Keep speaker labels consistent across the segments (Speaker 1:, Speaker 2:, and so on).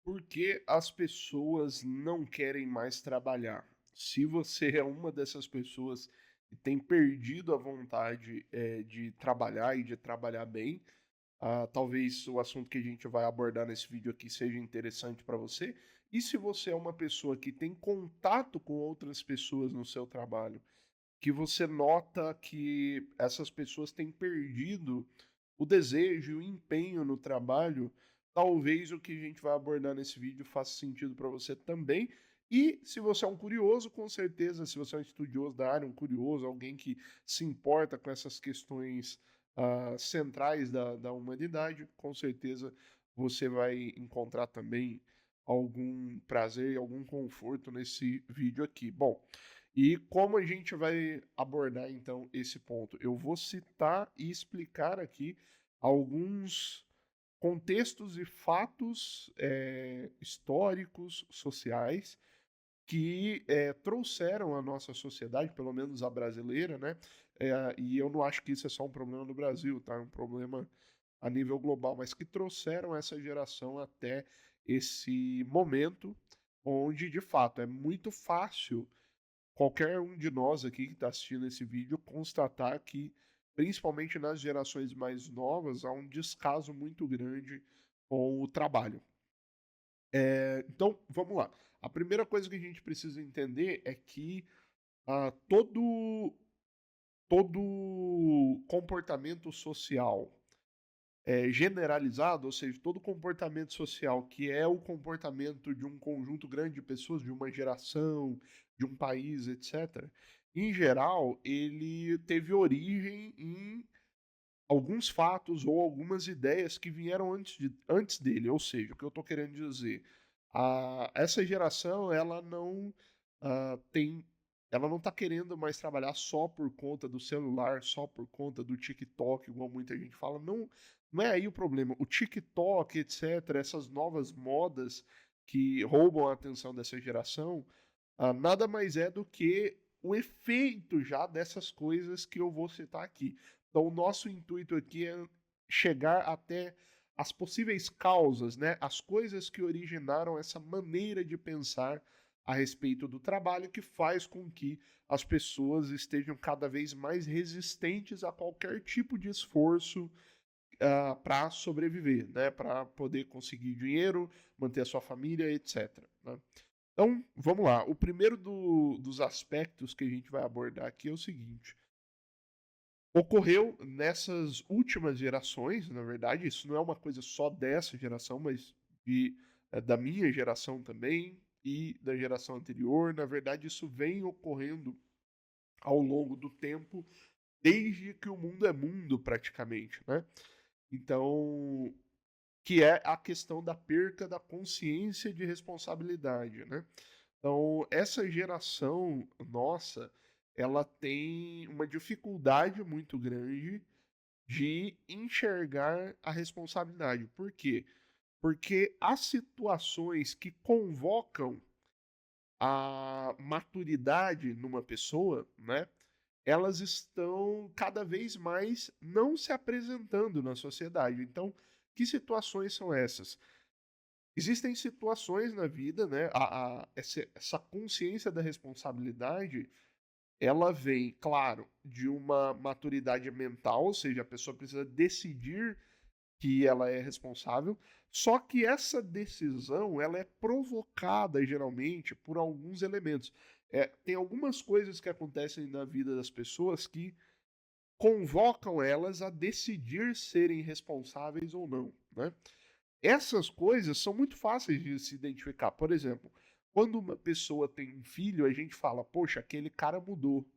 Speaker 1: Por que as pessoas não querem mais trabalhar? Se você é uma dessas pessoas que tem perdido a vontade, de trabalhar e de trabalhar bem, talvez o assunto que a gente vai abordar nesse vídeo aqui seja interessante para você. E se você é uma pessoa que tem contato com outras pessoas no seu trabalho, que você nota que essas pessoas têm perdido o desejo e o empenho no trabalho, talvez o que a gente vai abordar nesse vídeo faça sentido para você também. E se você é um curioso, com certeza, se você é um estudioso da área, um curioso, alguém que se importa com essas questões centrais da humanidade, com certeza você vai encontrar também algum prazer e algum conforto nesse vídeo aqui. Bom, e como a gente vai abordar então esse ponto? Eu vou citar e explicar aqui alguns contextos e fatos históricos, sociais, que trouxeram à nossa sociedade, pelo menos a brasileira, né? E eu não acho que isso é só um problema no Brasil, tá? É um problema a nível global, mas que trouxeram essa geração até esse momento onde, de fato, é muito fácil qualquer um de nós aqui que está assistindo esse vídeo constatar que, principalmente nas gerações mais novas, há um descaso muito grande com o trabalho. Então, vamos lá. A primeira coisa que a gente precisa entender é que todo comportamento social generalizado, ou seja, todo comportamento social que é o comportamento de um conjunto grande de pessoas, de uma geração, de um país, etc., em geral, ele teve origem em alguns fatos ou algumas ideias que vieram antes dele. Ou seja, o que eu estou querendo dizer, essa geração ela não tem. Ela não está querendo mais trabalhar só por conta do celular, só por conta do TikTok, igual muita gente fala. Não, não é aí o problema. O TikTok, etc., essas novas modas que roubam a atenção dessa geração, nada mais é do que o efeito já dessas coisas que eu vou citar aqui. Então, o nosso intuito aqui é chegar até as possíveis causas, né? As coisas que originaram essa maneira de pensar a respeito do trabalho que faz com que as pessoas estejam cada vez mais resistentes a qualquer tipo de esforço para sobreviver, né? Para poder conseguir dinheiro, manter a sua família, etc. Né? Então, vamos lá. O primeiro dos aspectos que a gente vai abordar aqui é o seguinte: ocorreu nessas últimas gerações, na verdade, isso não é uma coisa só dessa geração, mas da minha geração também e da geração anterior. Na verdade, isso vem ocorrendo ao longo do tempo, desde que o mundo é mundo, praticamente, né? Então, que é a questão da perca da consciência de responsabilidade, né? Então, essa geração nossa, ela tem uma dificuldade muito grande de enxergar a responsabilidade. Por quê? Porque as situações que convocam a maturidade numa pessoa, né? Elas estão cada vez mais não se apresentando na sociedade. Então, que situações são essas? Existem situações na vida, né? Essa consciência da responsabilidade, ela vem, claro, de uma maturidade mental, ou seja, a pessoa precisa decidir que ela é responsável, só que essa decisão, ela é provocada geralmente por alguns elementos. Tem algumas coisas que acontecem na vida das pessoas que convocam elas a decidir serem responsáveis ou não, né? Essas coisas são muito fáceis de se identificar. Por exemplo, quando uma pessoa tem um filho, a gente fala: "Poxa, aquele cara mudou,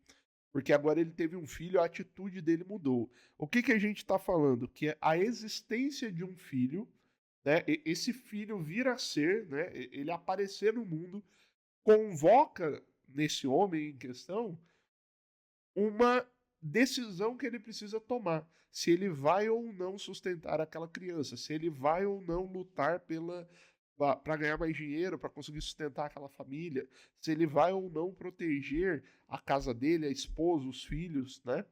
Speaker 1: porque agora ele teve um filho, a atitude dele mudou". O que que a gente está falando? Que a existência de um filho, né, esse filho vir a ser, né, ele aparecer no mundo, convoca nesse homem em questão uma decisão que ele precisa tomar, se ele vai ou não sustentar aquela criança, se ele vai ou não lutar para ganhar mais dinheiro, para conseguir sustentar aquela família, se ele vai ou não proteger a casa dele, a esposa, os filhos, né?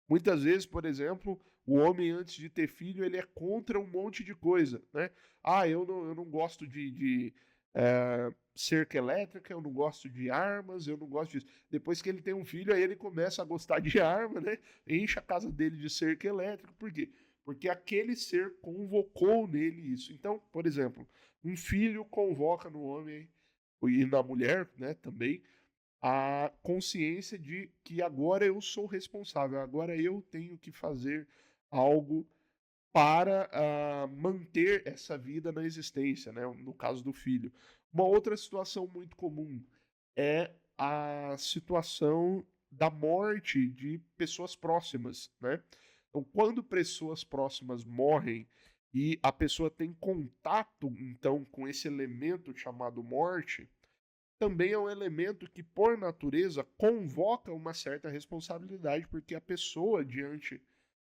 Speaker 1: Muitas vezes, por exemplo, O homem, antes de ter filho, ele é contra um monte de coisa, né? Ah, eu não gosto de cerca elétrica, eu não gosto de armas, eu não gosto disso. Depois que ele tem um filho, aí ele começa a gostar de arma, né? Enche a casa dele de cerca elétrica. Por quê? Porque aquele ser convocou nele isso. Então, por exemplo, um filho convoca no homem e na mulher, né, também, a consciência de que agora eu sou responsável, agora eu tenho que fazer algo para manter essa vida na existência, né? No caso do filho. Uma outra situação muito comum é a situação da morte de pessoas próximas, né? Então, quando pessoas próximas morrem e a pessoa tem contato, então, com esse elemento chamado morte, também é um elemento que, por natureza, convoca uma certa responsabilidade, porque a pessoa, diante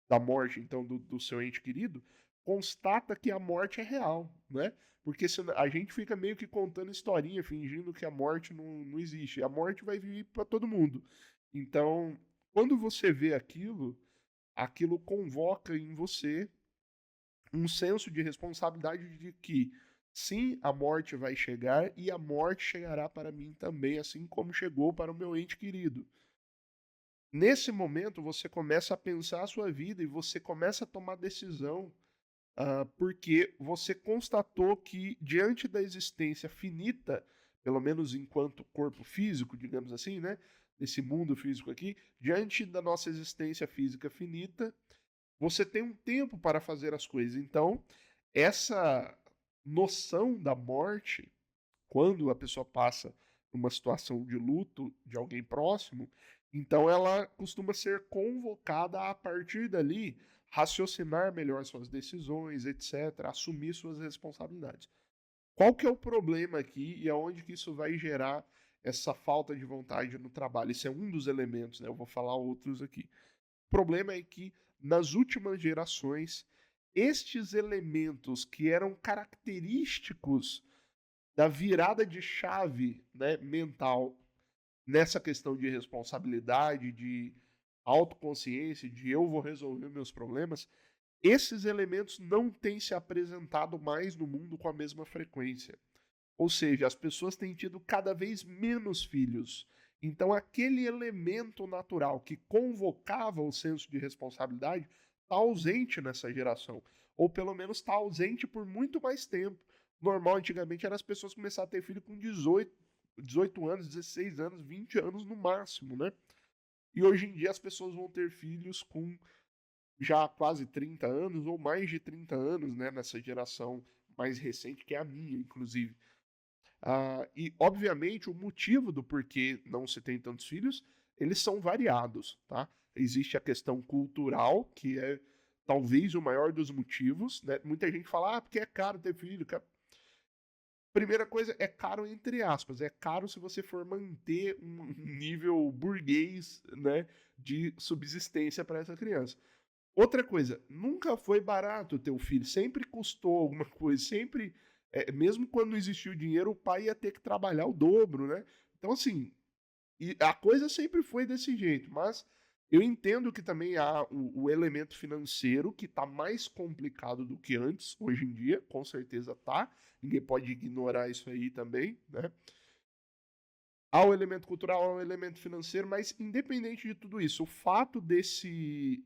Speaker 1: da morte, então, do seu ente querido, constata que a morte é real, né? Porque a gente fica meio que contando historinha, fingindo que a morte não existe. A morte vai vir para todo mundo. Então, quando você vê aquilo, aquilo convoca em você um senso de responsabilidade de que, sim, a morte vai chegar e a morte chegará para mim também, assim como chegou para o meu ente querido. Nesse momento, você começa a pensar a sua vida e você começa a tomar decisão, porque você constatou que, diante da existência finita, pelo menos enquanto corpo físico, digamos assim, né? Desse mundo físico aqui, diante da nossa existência física finita, você tem um tempo para fazer as coisas. Então, essa noção da morte, quando a pessoa passa por uma situação de luto de alguém próximo, então ela costuma ser convocada a partir dali raciocinar melhor suas decisões, etc., assumir suas responsabilidades. Qual que é o problema aqui e aonde que isso vai gerar essa falta de vontade no trabalho? Isso é um dos elementos, né? Eu vou falar outros aqui. O problema é que, nas últimas gerações, estes elementos que eram característicos da virada de chave, né, mental nessa questão de responsabilidade, de autoconsciência, de eu vou resolver meus problemas, esses elementos não têm se apresentado mais no mundo com a mesma frequência. Ou seja, as pessoas têm tido cada vez menos filhos. Então, aquele elemento natural que convocava o senso de responsabilidade está ausente nessa geração. Ou pelo menos está ausente por muito mais tempo. Normal, antigamente, era as pessoas começarem a ter filho com 18 anos, 16 anos, 20 anos no máximo, né? E hoje em dia as pessoas vão ter filhos com já quase 30 anos ou mais de 30 anos, né? Nessa geração mais recente, que é a minha, inclusive. E, obviamente, o motivo do porquê não se tem tantos filhos, eles são variados, tá? Existe a questão cultural, que é talvez o maior dos motivos, né? Muita gente fala, porque é caro ter filho. Primeira coisa, é caro entre aspas. É caro se você for manter um nível burguês, né, de subsistência para essa criança. Outra coisa, nunca foi barato ter um filho, sempre custou alguma coisa, sempre, mesmo quando não existiu dinheiro, o pai ia ter que trabalhar o dobro, né? Então, assim, e a coisa sempre foi desse jeito, mas eu entendo que também há o elemento financeiro que está mais complicado do que antes, hoje em dia, com certeza tá. Ninguém pode ignorar isso aí também, né? Há o elemento cultural, há o elemento financeiro, mas independente de tudo isso, o fato desse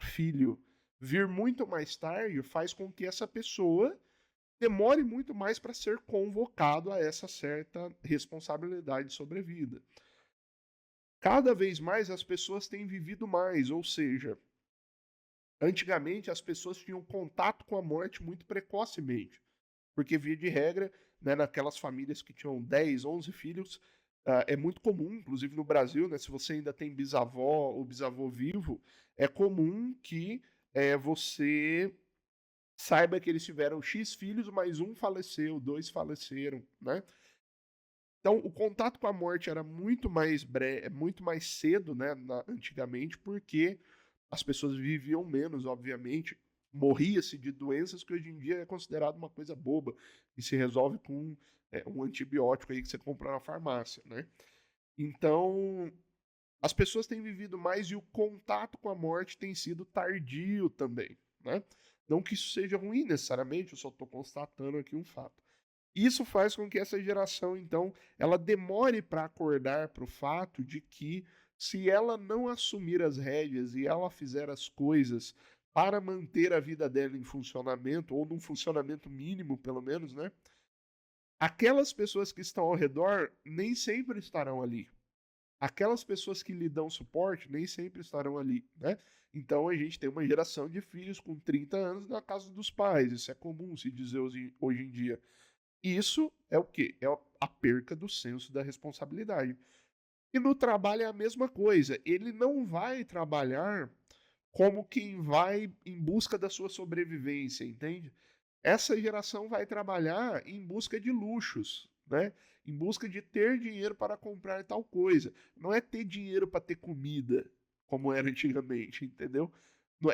Speaker 1: filho vir muito mais tarde faz com que essa pessoa demore muito mais para ser convocado a essa certa responsabilidade sobre a vida. Cada vez mais as pessoas têm vivido mais, ou seja, antigamente as pessoas tinham contato com a morte muito precocemente, porque via de regra, né, naquelas famílias que tinham 10, 11 filhos, é muito comum, inclusive no Brasil, né, se você ainda tem bisavó ou bisavô vivo, é comum que você saiba que eles tiveram X filhos, mas um faleceu, dois faleceram, né? Então, o contato com a morte era muito mais muito mais cedo, né, antigamente, porque as pessoas viviam menos, obviamente. Morria-se de doenças que hoje em dia é considerado uma coisa boba, e se resolve com um antibiótico aí que você compra na farmácia, né? Então, as pessoas têm vivido mais e o contato com a morte tem sido tardio também, né? Não que isso seja ruim necessariamente, eu só estou constatando aqui um fato. Isso faz com que essa geração, então, ela demore para acordar para o fato de que se ela não assumir as rédeas e ela fizer as coisas para manter a vida dela em funcionamento, ou num funcionamento mínimo, pelo menos, né? Aquelas pessoas que estão ao redor nem sempre estarão ali. Aquelas pessoas que lhe dão suporte nem sempre estarão ali, né? Então a gente tem uma geração de filhos com 30 anos na casa dos pais. Isso é comum se dizer hoje em dia. Isso é o quê? É a perca do senso da responsabilidade. E no trabalho é a mesma coisa. Ele não vai trabalhar como quem vai em busca da sua sobrevivência, entende? Essa geração vai trabalhar em busca de luxos, né? Em busca de ter dinheiro para comprar tal coisa. Não é ter dinheiro para ter comida, como era antigamente, entendeu?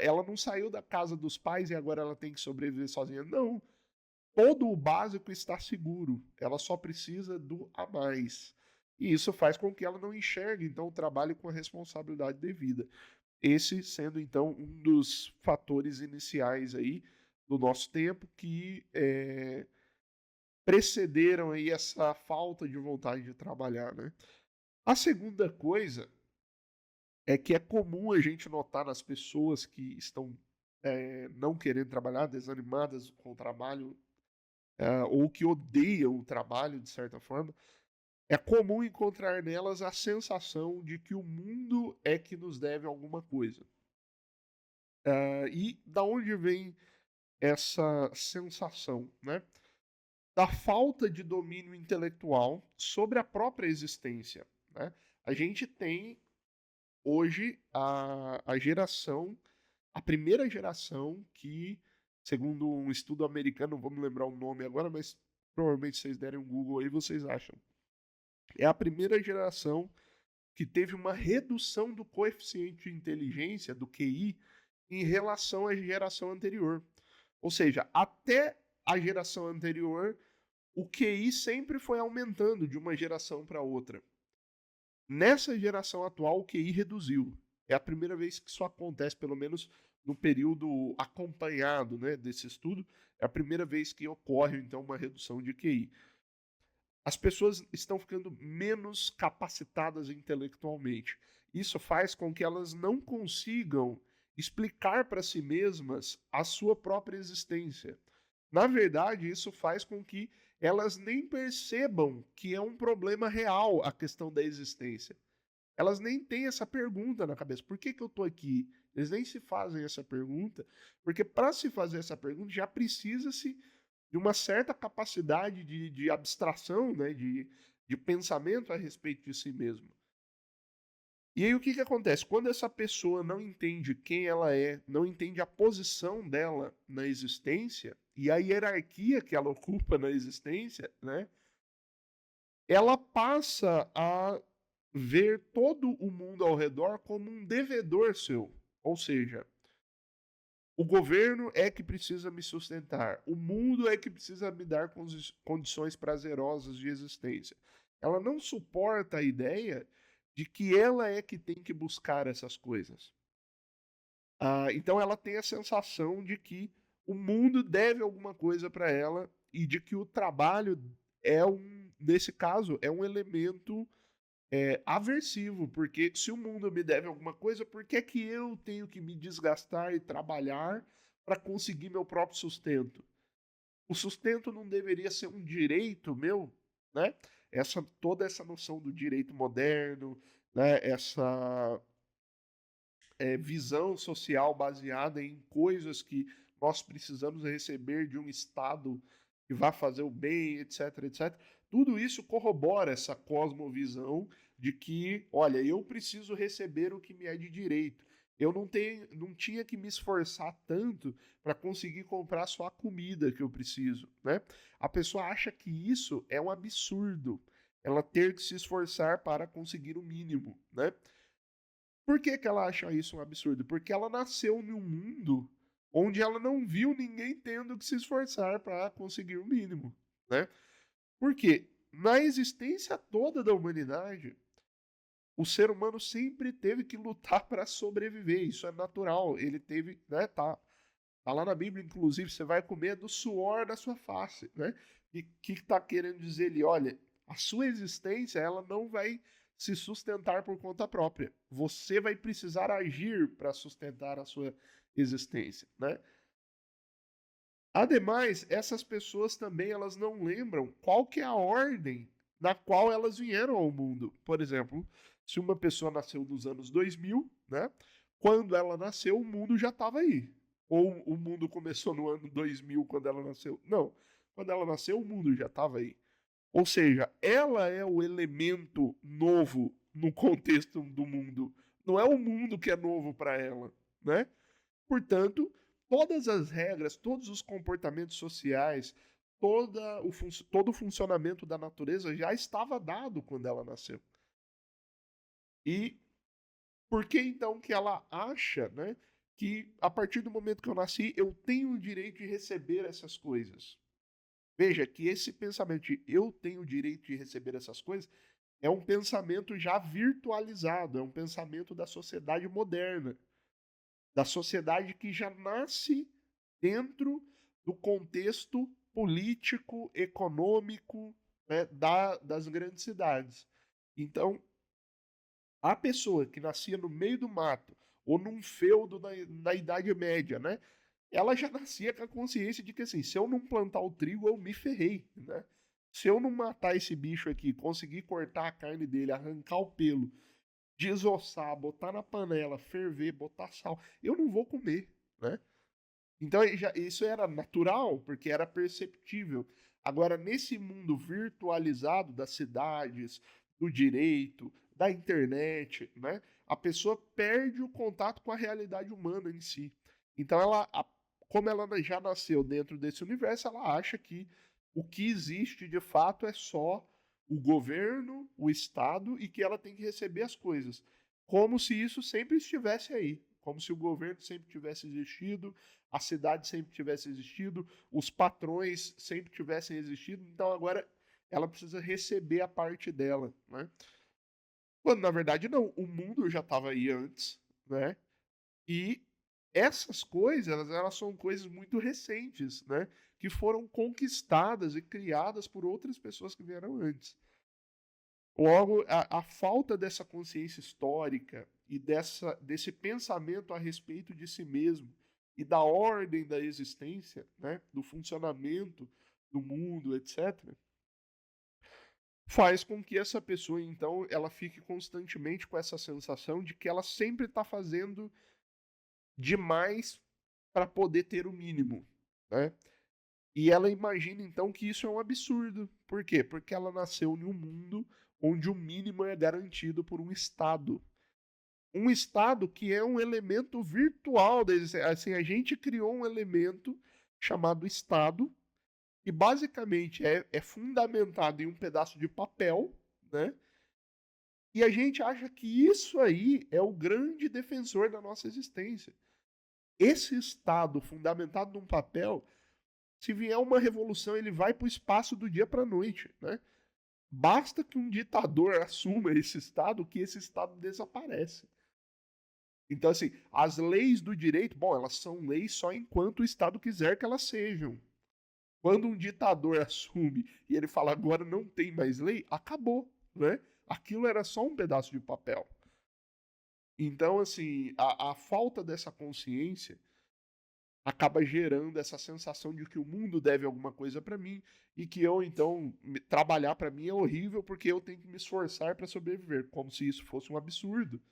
Speaker 1: Ela não saiu da casa dos pais e agora ela tem que sobreviver sozinha. Não. Todo o básico está seguro. Ela só precisa do a mais. E isso faz com que ela não enxergue, então, o trabalho com a responsabilidade devida. Esse sendo, então, um dos fatores iniciais aí do nosso tempo que precederam aí essa falta de vontade de trabalhar, né? A segunda coisa é que é comum a gente notar nas pessoas que estão não querendo trabalhar, desanimadas com o trabalho, ou que odeiam o trabalho, de certa forma, é comum encontrar nelas a sensação de que o mundo é que nos deve alguma coisa. E da onde vem essa sensação, né? Da falta de domínio intelectual sobre a própria existência, né? A gente tem hoje a geração, a primeira geração que, segundo um estudo americano, não vou me lembrar o nome agora, mas provavelmente vocês derem um Google aí, vocês acham. É a primeira geração que teve uma redução do coeficiente de inteligência, do QI, em relação à geração anterior. Ou seja, até a geração anterior, o QI sempre foi aumentando de uma geração para outra. Nessa geração atual, o QI reduziu. É a primeira vez que isso acontece, pelo menos no período acompanhado, né, desse estudo. É a primeira vez que ocorre, então, uma redução de QI. As pessoas estão ficando menos capacitadas intelectualmente. Isso faz com que elas não consigam explicar para si mesmas a sua própria existência. Na verdade, isso faz com que elas nem percebam que é um problema real a questão da existência. Elas nem têm essa pergunta na cabeça. Por que eu estou aqui? Eles nem se fazem essa pergunta, porque para se fazer essa pergunta já precisa-se de uma certa capacidade de abstração, né, de pensamento a respeito de si mesmo. E aí o que acontece? Quando essa pessoa não entende quem ela é, não entende a posição dela na existência e a hierarquia que ela ocupa na existência, né, ela passa a ver todo o mundo ao redor como um devedor seu. Ou seja, o governo é que precisa me sustentar. O mundo é que precisa me dar condições prazerosas de existência. Ela não suporta a ideia de que ela é que tem que buscar essas coisas. Então ela tem a sensação de que o mundo deve alguma coisa para ela e de que o trabalho nesse caso, é um elemento aversivo, porque se o mundo me deve alguma coisa, por que é que eu tenho que me desgastar e trabalhar para conseguir meu próprio sustento? O sustento não deveria ser um direito meu, né? Toda essa noção do direito moderno, né? Essa visão social baseada em coisas que nós precisamos receber de um Estado que vá fazer o bem, etc, etc. Tudo isso corrobora essa cosmovisão de que, olha, eu preciso receber o que me é de direito. Eu não tinha que me esforçar tanto para conseguir comprar só a comida que eu preciso, né? A pessoa acha que isso é um absurdo, ela ter que se esforçar para conseguir o mínimo, né? Por que que ela acha isso um absurdo? Porque ela nasceu num mundo onde ela não viu ninguém tendo que se esforçar para conseguir o mínimo, né? Por quê? Na existência toda da humanidade, o ser humano sempre teve que lutar para sobreviver, isso é natural. Ele teve, né, tá lá na Bíblia, inclusive, você vai comer do suor da sua face, né? E o que está querendo dizer ali? Olha, a sua existência, ela não vai se sustentar por conta própria. Você vai precisar agir para sustentar a sua existência, né? Ademais, essas pessoas também elas não lembram qual que é a ordem na qual elas vieram ao mundo. Por exemplo, se uma pessoa nasceu nos anos 2000, né? Quando ela nasceu, o mundo já estava aí. Ou o mundo começou no ano 2000 quando ela nasceu? Não. Quando ela nasceu, o mundo já estava aí. Ou seja, ela é o elemento novo no contexto do mundo. Não é o mundo que é novo para ela, né? Portanto, todas as regras, todos os comportamentos sociais, todo o funcionamento da natureza já estava dado quando ela nasceu. E por que então que ela acha, né, que a partir do momento que eu nasci, eu tenho o direito de receber essas coisas? Veja que esse pensamento de eu tenho o direito de receber essas coisas é um pensamento já virtualizado, é um pensamento da sociedade moderna, da sociedade que já nasce dentro do contexto político, econômico, né, das grandes cidades. Então, a pessoa que nascia no meio do mato ou num feudo na Idade Média, né, ela já nascia com a consciência de que assim, se eu não plantar o trigo, eu me ferrei, né? Se eu não matar esse bicho aqui, conseguir cortar a carne dele, arrancar o pelo, desossar, botar na panela, ferver, botar sal, eu não vou comer, né? Então isso era natural, porque era perceptível. Agora, nesse mundo virtualizado das cidades, do direito, da internet, né, a pessoa perde o contato com a realidade humana em si. Então, como ela já nasceu dentro desse universo, ela acha que o que existe de fato é só o governo, o Estado e que ela tem que receber as coisas. Como se isso sempre estivesse aí. Como se o governo sempre tivesse existido, a cidade sempre tivesse existido, os patrões sempre tivessem existido, então agora ela precisa receber a parte dela, né? Quando na verdade não, o mundo já estava aí antes, né? E essas coisas, elas são coisas muito recentes, né? Que foram conquistadas e criadas por outras pessoas que vieram antes. Logo, a falta dessa consciência histórica e desse pensamento a respeito de si mesmo e da ordem da existência, né, do funcionamento do mundo, etc., faz com que essa pessoa, então, ela fique constantemente com essa sensação de que ela sempre está fazendo demais para poder ter o mínimo, né? E ela imagina, então, que isso é um absurdo. Por quê? Porque ela nasceu em um mundo onde o mínimo é garantido por um Estado. Um Estado que é um elemento virtual. Assim, a gente criou um elemento chamado Estado, que basicamente é fundamentado em um pedaço de papel, né? E a gente acha que isso aí é o grande defensor da nossa existência. Esse Estado fundamentado num papel, se vier uma revolução, ele vai para o espaço do dia para a noite, né? Basta que um ditador assuma esse Estado, que esse Estado desaparece. Então, assim, as leis do direito, bom, elas são leis só enquanto o Estado quiser que elas sejam. Quando um ditador assume e ele fala agora não tem mais lei, acabou, né? Aquilo era só um pedaço de papel. Então, assim, a falta dessa consciência acaba gerando essa sensação de que o mundo deve alguma coisa para mim e que eu, então, trabalhar para mim é horrível porque eu tenho que me esforçar para sobreviver, como se isso fosse um absurdo.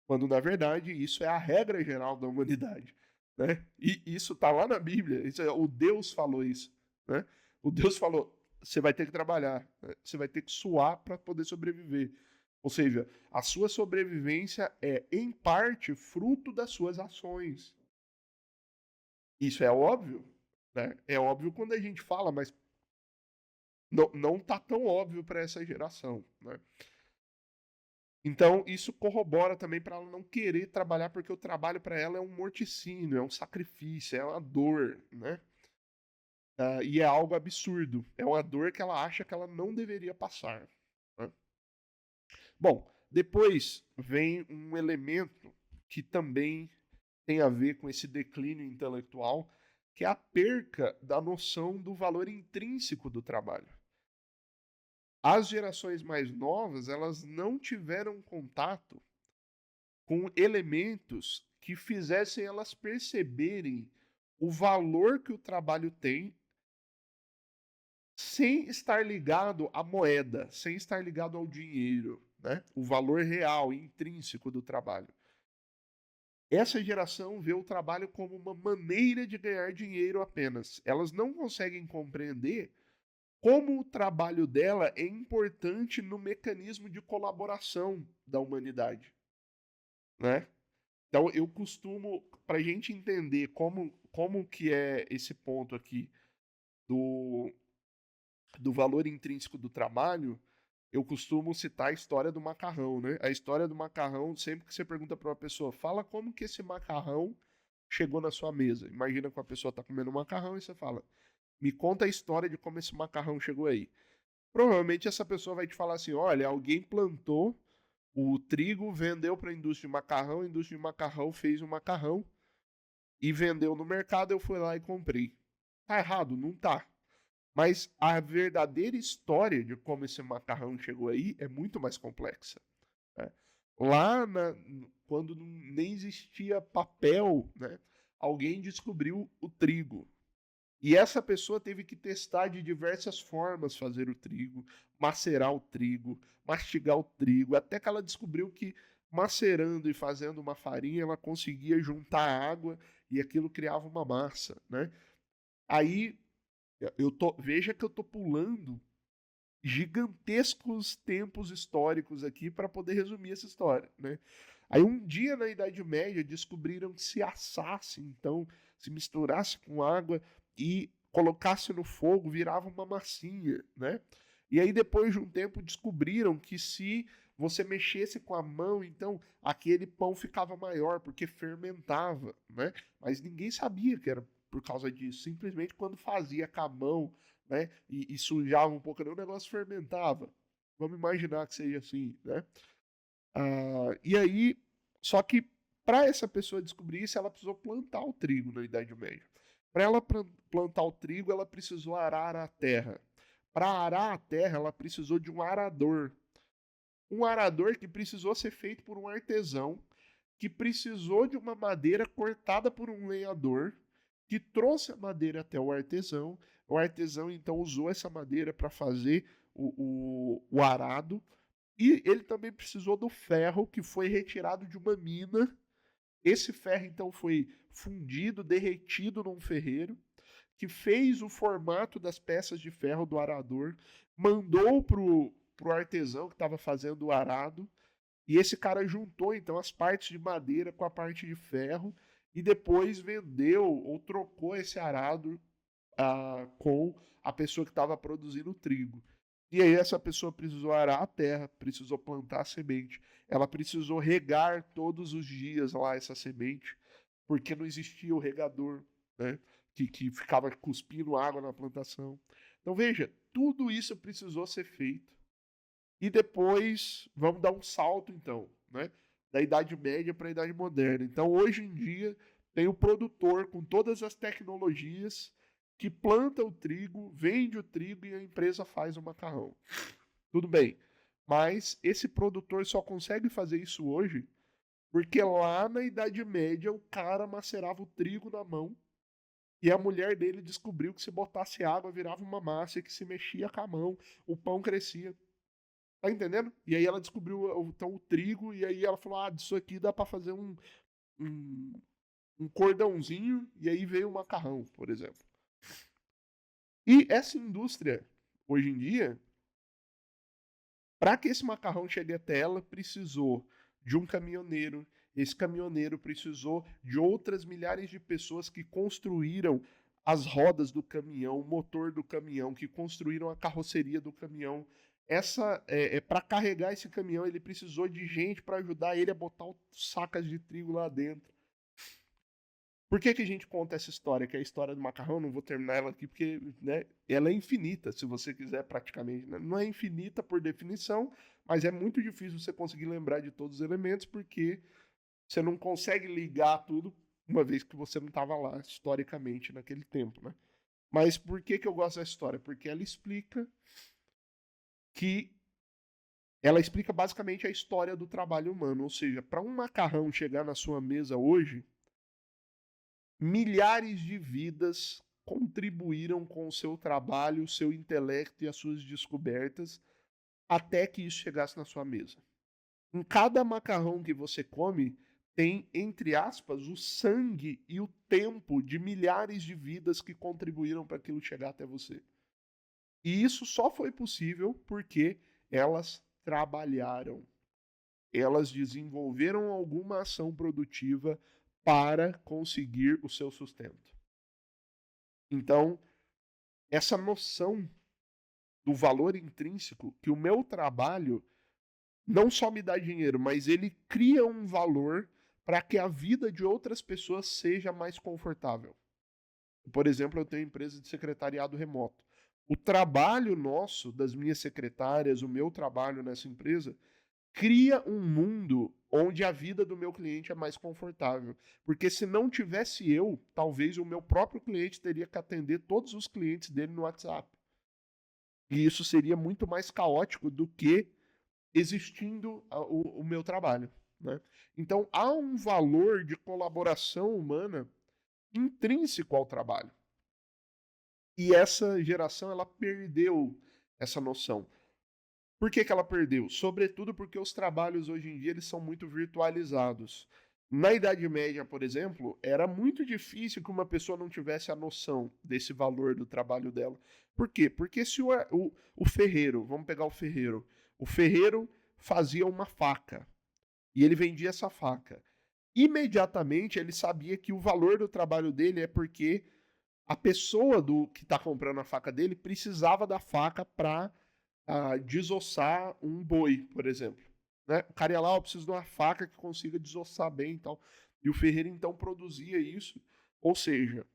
Speaker 1: Quando, na verdade, isso é a regra geral da humanidade. Né? E isso está lá na Bíblia. O Deus falou isso. Né? O Deus falou: você vai ter que trabalhar, né? Você vai ter que suar para poder sobreviver. Ou seja, a sua sobrevivência é, em parte, fruto das suas ações. Isso é óbvio, né? É óbvio quando a gente fala, mas não tá tão óbvio para essa geração, né? Então, isso corrobora também para ela não querer trabalhar, porque o trabalho para ela é um morticínio, é um sacrifício, é uma dor, né? E é algo absurdo. É uma dor que ela acha que ela não deveria passar. Né? Bom, Depois vem um elemento que também tem a ver com esse declínio intelectual, que é a perca da noção do valor intrínseco do trabalho. As gerações mais novas, elas não tiveram contato com elementos que fizessem elas perceberem o valor que o trabalho tem sem estar ligado à moeda, sem estar ligado ao dinheiro, né? O valor real, intrínseco do trabalho. Essa geração vê o trabalho como uma maneira de ganhar dinheiro apenas. Elas não conseguem compreender como o trabalho dela é importante no mecanismo de colaboração da humanidade, né? Então eu costumo, para a gente entender como que é esse ponto aqui do, do valor intrínseco do trabalho, eu costumo citar a história do macarrão, né? A história do macarrão, sempre que você pergunta para uma pessoa, fala como que esse macarrão chegou na sua mesa. Imagina que a pessoa está comendo um macarrão e você fala, me conta a história de como esse macarrão chegou aí. Provavelmente essa pessoa vai te falar assim, olha, alguém plantou o trigo, vendeu para a indústria de macarrão fez um macarrão e vendeu no mercado, eu fui lá e comprei. Tá errado? Não tá. Mas a verdadeira história de como esse macarrão chegou aí é muito mais complexa, né? Lá, quando nem existia papel, né, alguém descobriu o trigo. E essa pessoa teve que testar de diversas formas fazer o trigo, macerar o trigo, mastigar o trigo, até que ela descobriu que macerando e fazendo uma farinha, ela conseguia juntar água e aquilo criava uma massa, né? Aí veja que eu tô pulando gigantescos tempos históricos aqui para poder resumir essa história, né? Aí um dia na Idade Média descobriram que se assasse, então, se misturasse com água e colocasse no fogo, virava uma massinha, né? E aí depois de um tempo descobriram que se você mexesse com a mão, então aquele pão ficava maior porque fermentava, né? Mas ninguém sabia que era por causa disso. Simplesmente quando fazia com a mão, né? E sujava um pouco, o negócio fermentava. Vamos imaginar que seja assim, né? E aí, só que para essa pessoa descobrir isso, ela precisou plantar o trigo na Idade Média. Para ela plantar o trigo, ela precisou arar a terra. Para arar a terra, ela precisou de um arador. Um arador que precisou ser feito por um artesão, que precisou de uma madeira cortada por um lenhador, que trouxe a madeira até o artesão. O artesão então usou essa madeira para fazer o arado. E ele também precisou do ferro que foi retirado de uma mina. Esse ferro então foi fundido, derretido num ferreiro, que fez o formato das peças de ferro do arador, mandou pro artesão que estava fazendo o arado, e esse cara juntou então as partes de madeira com a parte de ferro e depois vendeu ou trocou esse arado com a pessoa que estava produzindo o trigo. E aí essa pessoa precisou arar a terra, precisou plantar a semente, ela precisou regar todos os dias lá essa semente, porque não existia o regador, né, que ficava cuspindo água na plantação. Então veja, tudo isso precisou ser feito. E depois, vamos dar um salto então, né, da Idade Média para a Idade Moderna. Então hoje em dia tem o produtor com todas as tecnologias que planta o trigo, vende o trigo e a empresa faz o macarrão. Tudo bem. Mas esse produtor só consegue fazer isso hoje porque lá na Idade Média o cara macerava o trigo na mão e a mulher dele descobriu que se botasse água virava uma massa e que se mexia com a mão, o pão crescia. Tá entendendo? E aí ela descobriu então o trigo e aí ela falou, disso aqui dá para fazer um, um cordãozinho e aí veio o macarrão, por exemplo. E essa indústria, hoje em dia, para que esse macarrão chegue até ela, precisou de um caminhoneiro. Esse caminhoneiro precisou de outras milhares de pessoas que construíram as rodas do caminhão, o motor do caminhão, que construíram a carroceria do caminhão. Para carregar esse caminhão, ele precisou de gente para ajudar ele a botar os sacas de trigo lá dentro. Por que que a gente conta essa história? Que é a história do macarrão, não vou terminar ela aqui porque, né, ela é infinita, se você quiser praticamente, né? Não é infinita por definição, mas é muito difícil você conseguir lembrar de todos os elementos porque você não consegue ligar tudo uma vez que você não estava lá historicamente naquele tempo, né? Mas por que que eu gosto da história? Porque que ela explica basicamente a história do trabalho humano, ou seja, para um macarrão chegar na sua mesa hoje, milhares de vidas contribuíram com o seu trabalho, o seu intelecto e as suas descobertas até que isso chegasse na sua mesa. Em cada macarrão que você come, tem, entre aspas, o sangue e o tempo de milhares de vidas que contribuíram para aquilo chegar até você. E isso só foi possível porque elas trabalharam. Elas desenvolveram alguma ação produtiva para conseguir o seu sustento. Então, essa noção do valor intrínseco, que o meu trabalho não só me dá dinheiro, mas ele cria um valor para que a vida de outras pessoas seja mais confortável. Por exemplo, eu tenho empresa de secretariado remoto. O trabalho nosso, das minhas secretárias, o meu trabalho nessa empresa, cria um mundo onde a vida do meu cliente é mais confortável. Porque se não tivesse eu, talvez o meu próprio cliente teria que atender todos os clientes dele no WhatsApp. E isso seria muito mais caótico do que existindo o meu trabalho. Né? Então há um valor de colaboração humana intrínseco ao trabalho. E essa geração ela perdeu essa noção. Por que que ela perdeu? Sobretudo porque os trabalhos hoje em dia eles são muito virtualizados. Na Idade Média, por exemplo, era muito difícil que uma pessoa não tivesse a noção desse valor do trabalho dela. Por quê? Porque se o ferreiro, vamos pegar o ferreiro fazia uma faca e ele vendia essa faca. Imediatamente ele sabia que o valor do trabalho dele é porque a pessoa do que está comprando a faca dele precisava da faca para desossar um boi, por exemplo. Né? O cara ia lá, eu preciso de uma faca que consiga desossar bem e tal. E o ferreiro então produzia isso. Ou seja,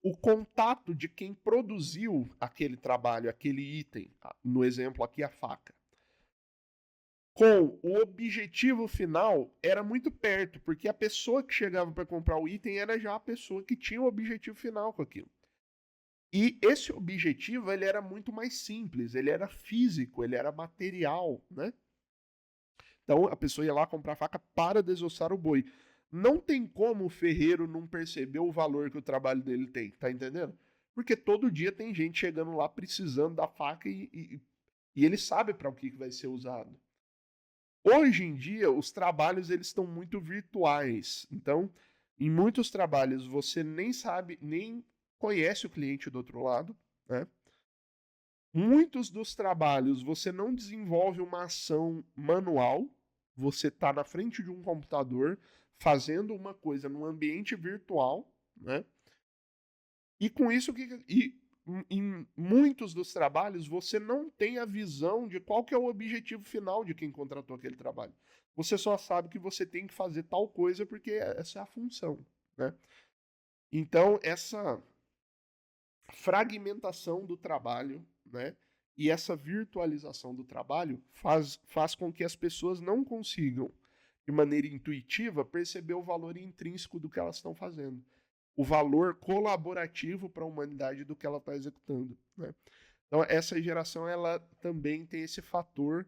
Speaker 1: o contato de quem produziu aquele trabalho, aquele item, no exemplo aqui a faca, com o objetivo final era muito perto, porque a pessoa que chegava para comprar o item era já a pessoa que tinha o objetivo final com aquilo. E esse objetivo ele era muito mais simples, ele era físico, ele era material, né? Então a pessoa ia lá comprar a faca para desossar o boi. Não tem como o ferreiro não perceber o valor que o trabalho dele tem, tá entendendo? Porque todo dia tem gente chegando lá precisando da faca e ele sabe para o que vai ser usado. Hoje em dia, os trabalhos eles estão muito virtuais. Então, em muitos trabalhos você nem sabe, nem conhece o cliente do outro lado, né? Muitos dos trabalhos você não desenvolve uma ação manual, você está na frente de um computador fazendo uma coisa num ambiente virtual, né? E com isso em muitos dos trabalhos você não tem a visão de qual que é o objetivo final de quem contratou aquele trabalho. Você só sabe que você tem que fazer tal coisa porque essa é a função, né? Então, essa fragmentação do trabalho, né? E essa virtualização do trabalho faz com que as pessoas não consigam, de maneira intuitiva, perceber o valor intrínseco do que elas estão fazendo. O valor colaborativo para a humanidade do que ela está executando. Né? Então, essa geração ela também tem esse fator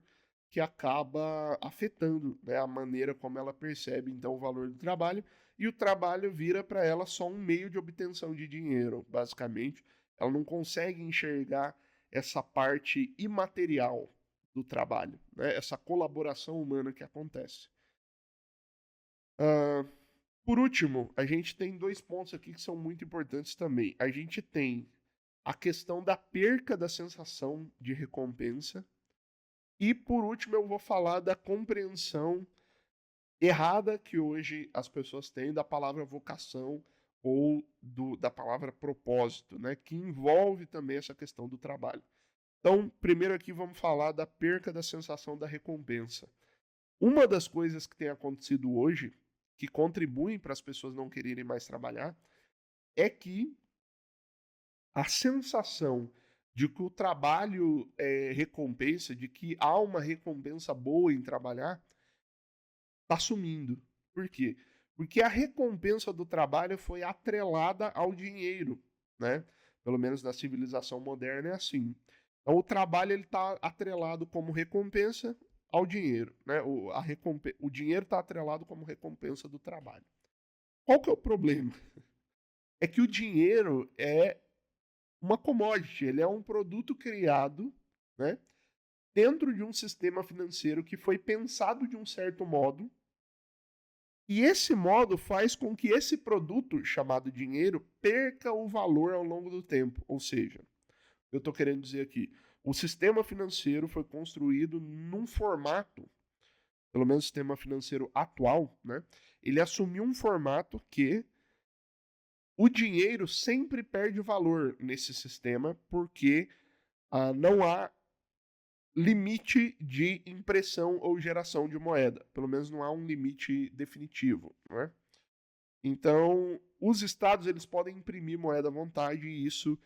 Speaker 1: que acaba afetando, né, a maneira como ela percebe então o valor do trabalho, e o trabalho vira para ela só um meio de obtenção de dinheiro, basicamente. Ela não consegue enxergar essa parte imaterial do trabalho, né, essa colaboração humana que acontece. Por último, a gente tem dois pontos aqui que são muito importantes também. A gente tem a questão da perca da sensação de recompensa. E por último, eu vou falar da compreensão errada que hoje as pessoas têm da palavra vocação ou da palavra propósito, né? Que envolve também essa questão do trabalho. Então, primeiro aqui vamos falar da perca da sensação da recompensa. Uma das coisas que tem acontecido hoje, que contribuem para as pessoas não quererem mais trabalhar é que a sensação de que o trabalho é recompensa, de que há uma recompensa boa em trabalhar, está sumindo. Por quê? Porque a recompensa do trabalho foi atrelada ao dinheiro, né? Pelo menos na civilização moderna é assim. Então o trabalho ele está atrelado como recompensa ao dinheiro, né? O dinheiro está atrelado como recompensa do trabalho. Qual que é o problema? É que o dinheiro é uma commodity, ele é um produto criado, né, dentro de um sistema financeiro que foi pensado de um certo modo, e esse modo faz com que esse produto, chamado dinheiro, perca o valor ao longo do tempo. Ou seja, eu estou querendo dizer aqui, o sistema financeiro foi construído num formato, pelo menos o sistema financeiro atual, né, ele assumiu um formato que o dinheiro sempre perde valor nesse sistema, porque não há limite de impressão ou geração de moeda. Pelo menos não há um limite definitivo, não é? Então, os estados eles podem imprimir moeda à vontade e isso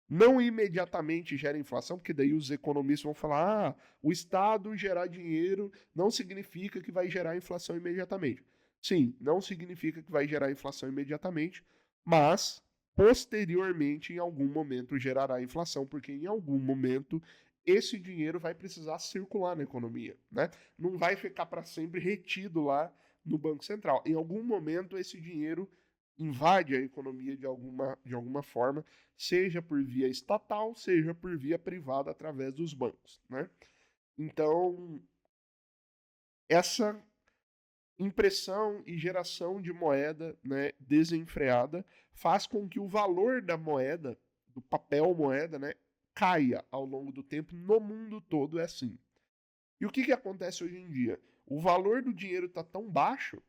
Speaker 1: não imediatamente gera inflação, porque daí os economistas vão falar: o estado gerar dinheiro não significa que vai gerar inflação imediatamente. Sim, não significa que vai gerar inflação imediatamente, mas posteriormente, em algum momento, gerará inflação, porque em algum momento esse dinheiro vai precisar circular na economia, né? Não vai ficar para sempre retido lá no Banco Central. Em algum momento, esse dinheiro invade a economia de alguma forma, seja por via estatal, seja por via privada através dos bancos, né? Então, essa impressão e geração de moeda, né, desenfreada faz com que o valor da moeda, do papel moeda, né, caia ao longo do tempo no mundo todo, é assim. E o que, que acontece hoje em dia? O valor do dinheiro está tão baixo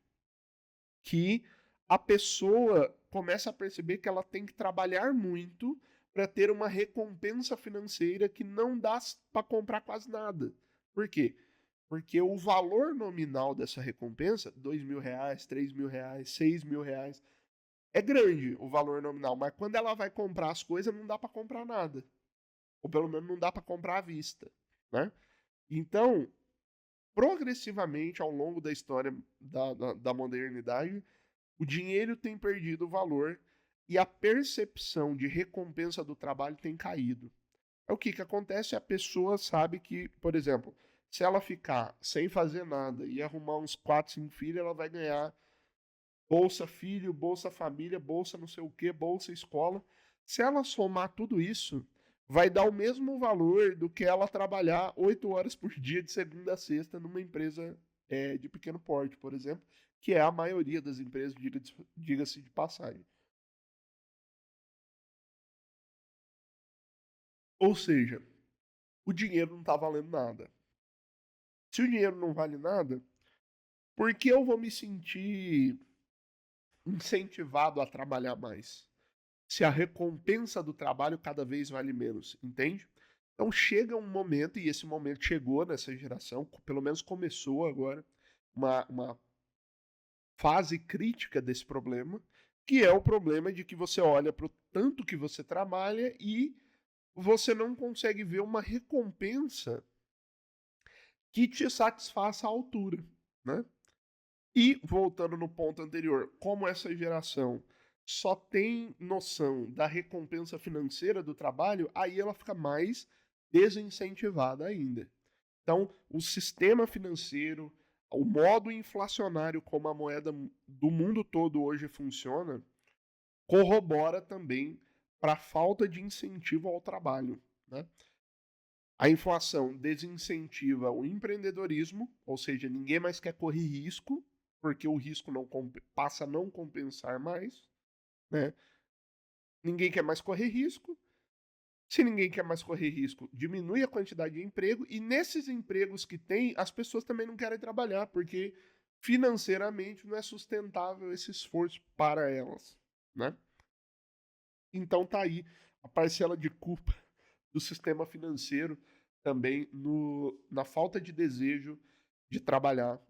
Speaker 1: que a pessoa começa a perceber que ela tem que trabalhar muito para ter uma recompensa financeira que não dá para comprar quase nada. Por quê? Porque o valor nominal dessa recompensa, R$ 2.000, R$ 3.000, R$ 6.000, é grande o valor nominal, mas quando ela vai comprar as coisas, não dá para comprar nada. Ou pelo menos não dá para comprar à vista, né? Então, progressivamente, ao longo da história da modernidade, o dinheiro tem perdido valor e a percepção de recompensa do trabalho tem caído. O que, que acontece? A pessoa sabe que, por exemplo, se ela ficar sem fazer nada e arrumar uns 4, 5 filhos, ela vai ganhar Bolsa Filho, Bolsa Família, Bolsa não sei o que, Bolsa Escola. Se ela somar tudo isso, vai dar o mesmo valor do que ela trabalhar 8 horas por dia de segunda a sexta numa empresa de pequeno porte, por exemplo, que é a maioria das empresas, diga-se de passagem. Ou seja, o dinheiro não está valendo nada. Se o dinheiro não vale nada, por que eu vou me sentir incentivado a trabalhar mais? Se a recompensa do trabalho cada vez vale menos, entende? Então chega um momento, e esse momento chegou nessa geração, pelo menos começou agora, uma fase crítica desse problema, que é o problema de que você olha para o tanto que você trabalha e você não consegue ver uma recompensa que te satisfaça à altura, né? E, voltando no ponto anterior, como essa geração só tem noção da recompensa financeira do trabalho, aí ela fica mais desincentivada ainda. Então, o sistema financeiro, o modo inflacionário como a moeda do mundo todo hoje funciona, corrobora também para a falta de incentivo ao trabalho, né? A inflação desincentiva o empreendedorismo, ou seja, ninguém mais quer correr risco, porque o risco não passa a não compensar mais, né? Ninguém quer mais correr risco. Se ninguém quer mais correr risco, diminui a quantidade de emprego e nesses empregos que tem, as pessoas também não querem trabalhar, porque financeiramente não é sustentável esse esforço para elas, né? Então tá aí a parcela de culpa do sistema financeiro também na falta de desejo de trabalhar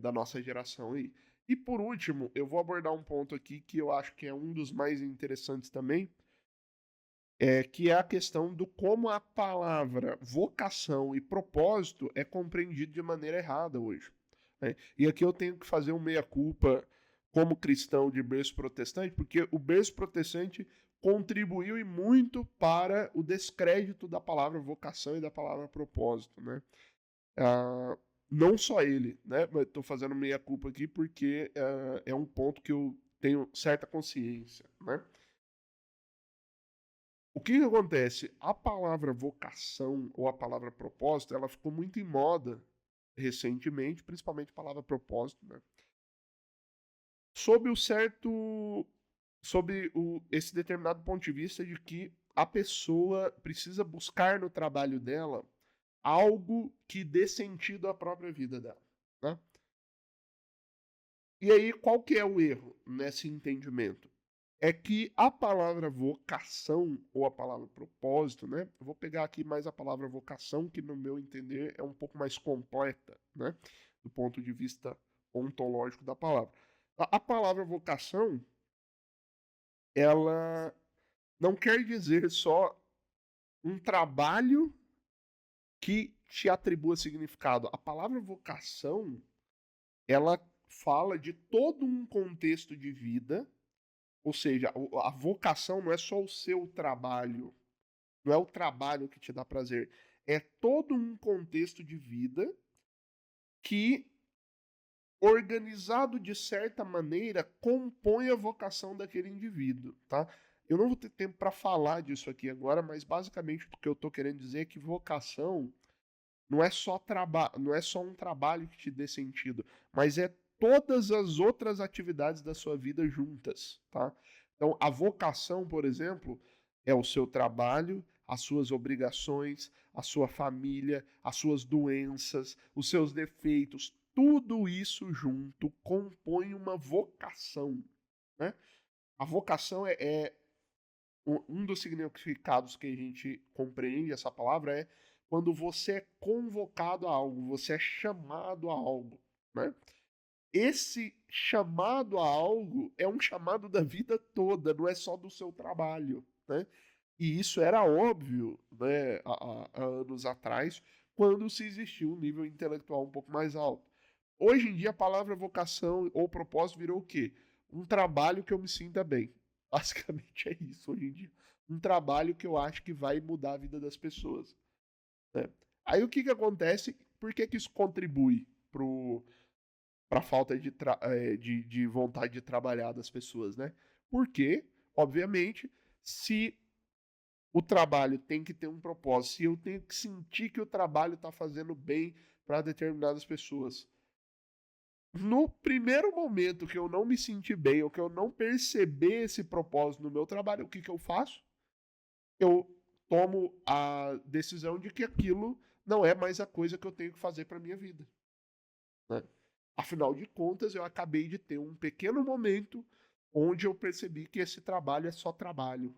Speaker 1: da nossa geração aí. E por último, eu vou abordar um ponto aqui que eu acho que é um dos mais interessantes também, que é a questão do como a palavra vocação e propósito é compreendido de maneira errada hoje, né? E aqui eu tenho que fazer um meia-culpa como cristão de berço protestante, porque o berço protestante contribuiu e muito para o descrédito da palavra vocação e da palavra propósito, né? Ah, não só ele, né? Mas estou fazendo meia-culpa aqui porque é um ponto que eu tenho certa consciência, né? O que que acontece? A palavra vocação ou a palavra propósito, ela ficou muito em moda recentemente, principalmente a palavra propósito, né? Sob o certo, esse determinado ponto de vista de que a pessoa precisa buscar no trabalho dela algo que dê sentido à própria vida dela, né? E aí, qual que é o erro nesse entendimento? É que a palavra vocação ou a palavra propósito, né? Eu vou pegar aqui mais a palavra vocação, que no meu entender é um pouco mais completa, né? Do ponto de vista ontológico da palavra. A palavra vocação, ela não quer dizer só um trabalho que te atribua significado. A palavra vocação, ela fala de todo um contexto de vida, ou seja, a vocação não é só o seu trabalho, não é o trabalho que te dá prazer, é todo um contexto de vida que, organizado de certa maneira, compõe a vocação daquele indivíduo, tá? Eu não vou ter tempo para falar disso aqui agora, mas basicamente o que eu estou querendo dizer é que vocação não é só um trabalho que te dê sentido, mas é todas as outras atividades da sua vida juntas, tá? Então, a vocação, por exemplo, é o seu trabalho, as suas obrigações, a sua família, as suas doenças, os seus defeitos, tudo isso junto compõe uma vocação, né? A vocação um dos significados que a gente compreende essa palavra é quando você é convocado a algo, você é chamado a algo, né? Esse chamado a algo é um chamado da vida toda, não é só do seu trabalho, né? E isso era óbvio, né, há anos atrás, quando se existia um nível intelectual um pouco mais alto. Hoje em dia, a palavra vocação ou propósito virou o quê? Um trabalho que eu me sinta bem. Basicamente é isso hoje em dia. Um trabalho que eu acho que vai mudar a vida das pessoas, né? Aí o que que acontece? Por que que isso contribui para a falta de vontade de trabalhar das pessoas, né? Porque, obviamente, se o trabalho tem que ter um propósito, se eu tenho que sentir que o trabalho está fazendo bem para determinadas pessoas, no primeiro momento que eu não me sentir bem ou que eu não perceber esse propósito no meu trabalho, o que que eu faço? Eu tomo a decisão de que aquilo não é mais a coisa que eu tenho que fazer para minha vida, né? Afinal de contas, eu acabei de ter um pequeno momento onde eu percebi que esse trabalho é só trabalho.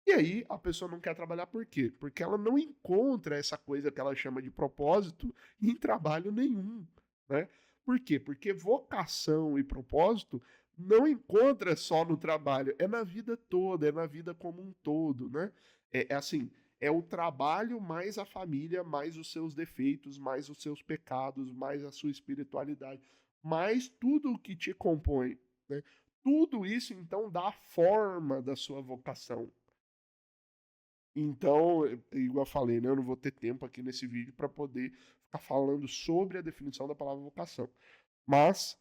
Speaker 1: E aí a pessoa não quer trabalhar por quê? Porque ela não encontra essa coisa que ela chama de propósito em trabalho nenhum, né? Por quê? Porque vocação e propósito não encontra só no trabalho, é na vida toda, é na vida como um todo, né? É assim, é o trabalho mais a família, mais os seus defeitos, mais os seus pecados, mais a sua espiritualidade, mais tudo o que te compõe, né? Tudo isso então dá a forma da sua vocação. Então, igual eu falei, né, eu não vou ter tempo aqui nesse vídeo para poder ficar falando sobre a definição da palavra vocação. Mas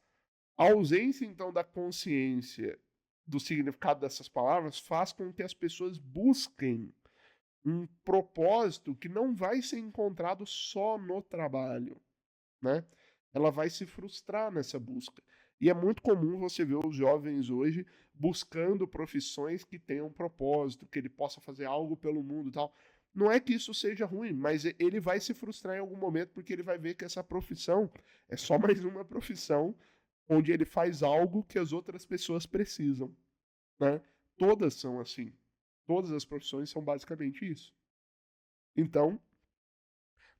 Speaker 1: a ausência, então, da consciência do significado dessas palavras faz com que as pessoas busquem um propósito que não vai ser encontrado só no trabalho, né? Ela vai se frustrar nessa busca. E é muito comum você ver os jovens hoje buscando profissões que tenham um propósito, que ele possa fazer algo pelo mundo e tal. Não é que isso seja ruim, mas ele vai se frustrar em algum momento porque ele vai ver que essa profissão é só mais uma profissão onde ele faz algo que as outras pessoas precisam, né? Todas são assim. Todas as profissões são basicamente isso. Então,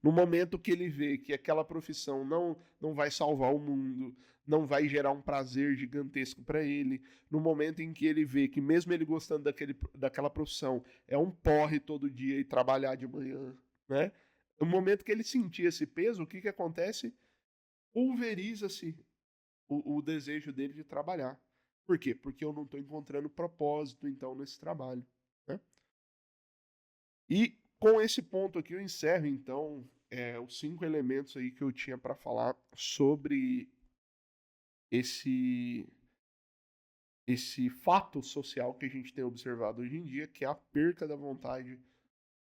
Speaker 1: No momento que ele vê que aquela profissão não vai salvar o mundo, não vai gerar um prazer gigantesco para ele, no momento em que ele vê que mesmo ele gostando daquela profissão, é um porre todo dia e trabalhar de manhã, né? No momento que ele sentir esse peso, o que acontece? Pulveriza-se o desejo dele de trabalhar. Por quê? Porque eu não estou encontrando propósito, então, nesse trabalho, né? E com esse ponto aqui eu encerro, então, os 5 elementos aí que eu tinha para falar sobre esse esse fato social que a gente tem observado hoje em dia, que é a perca da vontade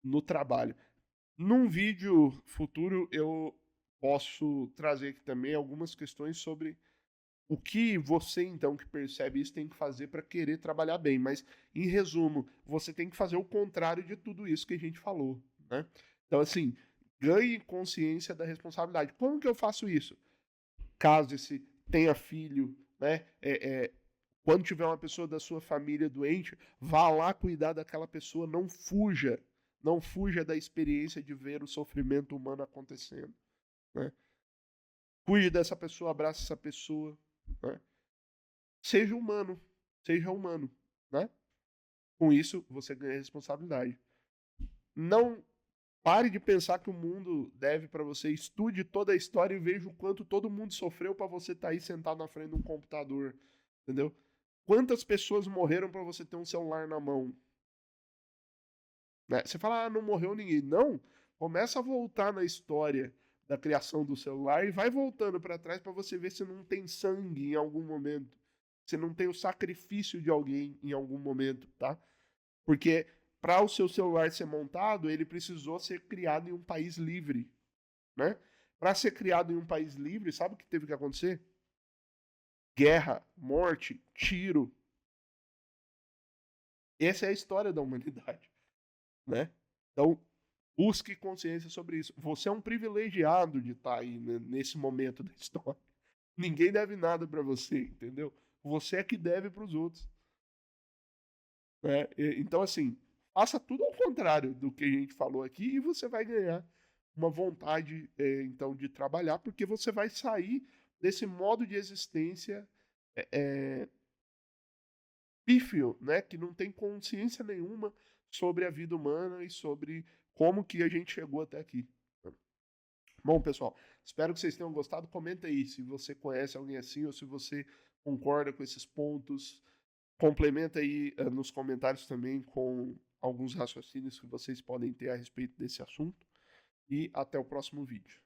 Speaker 1: no trabalho. Num vídeo futuro eu posso trazer aqui também algumas questões sobre o que você, então, que percebe isso, tem que fazer para querer trabalhar bem. Mas, em resumo, você tem que fazer o contrário de tudo isso que a gente falou, né? Então, assim, ganhe consciência da responsabilidade. Como que eu faço isso? Case-se, tenha filho, né? Quando tiver uma pessoa da sua família doente, vá lá cuidar daquela pessoa, não fuja. Não fuja da experiência de ver o sofrimento humano acontecendo, né? Cuide dessa pessoa, abrace essa pessoa, né? Seja humano, seja humano, né? Com isso, você ganha responsabilidade. Não pare de pensar que o mundo deve para você. Estude toda a história e veja o quanto todo mundo sofreu para você estar aí sentado na frente de um computador, entendeu? Quantas pessoas morreram para você ter um celular na mão? Né? Você fala, ah, não morreu ninguém. Não, começa a voltar na história da criação do celular e vai voltando para trás para você ver se não tem sangue em algum momento. Se não tem o sacrifício de alguém em algum momento, tá? Porque para o seu celular ser montado, ele precisou ser criado em um país livre, né? Para ser criado em um país livre, sabe o que teve que acontecer? Guerra, morte, tiro. Essa é a história da humanidade, né? Então, busque consciência sobre isso. Você é um privilegiado de estar aí, né, nesse momento da história. Ninguém deve nada para você, entendeu? Você é que deve para os outros, né? Então, assim, faça tudo ao contrário do que a gente falou aqui e você vai ganhar uma vontade, então, de trabalhar, porque você vai sair desse modo de existência é, pífio, né? Que não tem consciência nenhuma sobre a vida humana e sobre como que a gente chegou até aqui. Bom, pessoal, espero que vocês tenham gostado. Comenta aí se você conhece alguém assim ou se você concorda com esses pontos. Complementa aí nos comentários também com alguns raciocínios que vocês podem ter a respeito desse assunto. E até o próximo vídeo.